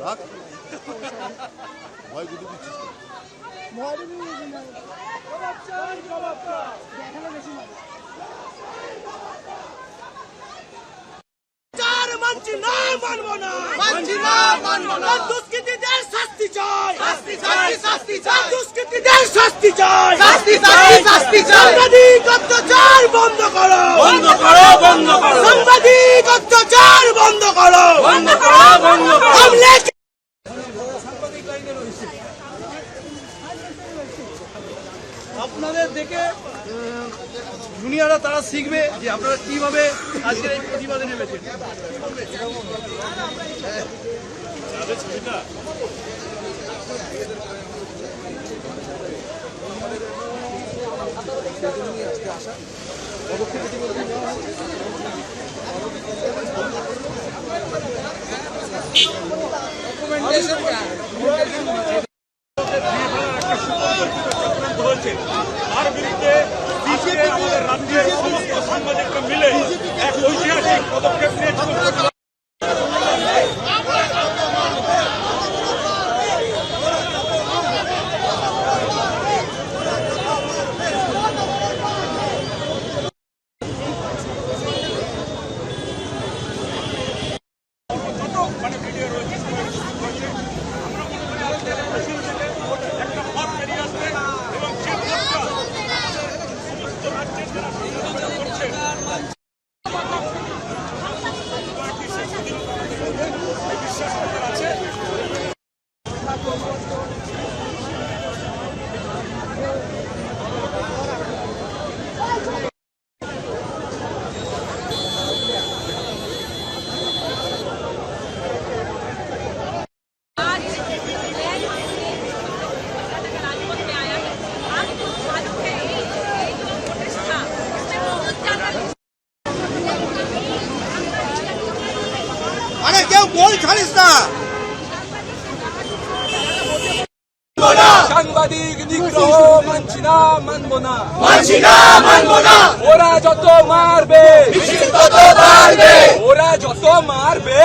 রাখ ভয় গুলো দিচ্ছিস মানছি না মানবো না দুষ্কৃতীদের শাস্তি চাই দুষ্কৃতীদের শাস্তি চাই সাংবাদিক অত্যাচার বন্ধ করো সাংবাদিক অত্যাচার বন্ধ করো আপনাদের দেখে জুনিয়ররা তারা শিখবে যে আপনারা কিভাবে আজকের এই প্রতিবাদে নেমেছেন। তার বিরুদ্ধে আমাদের রাজ্যের সমস্ত সাংবাদিকরা মিলে এক ঐতিহাসিক পদক্ষেপ নিয়েছিল। আরে কেউ বল ছাড়িস না সাংবাদিক নিগ্রহ মানছি না মানবো না ওরা যত মারবে ওরা যত মারবে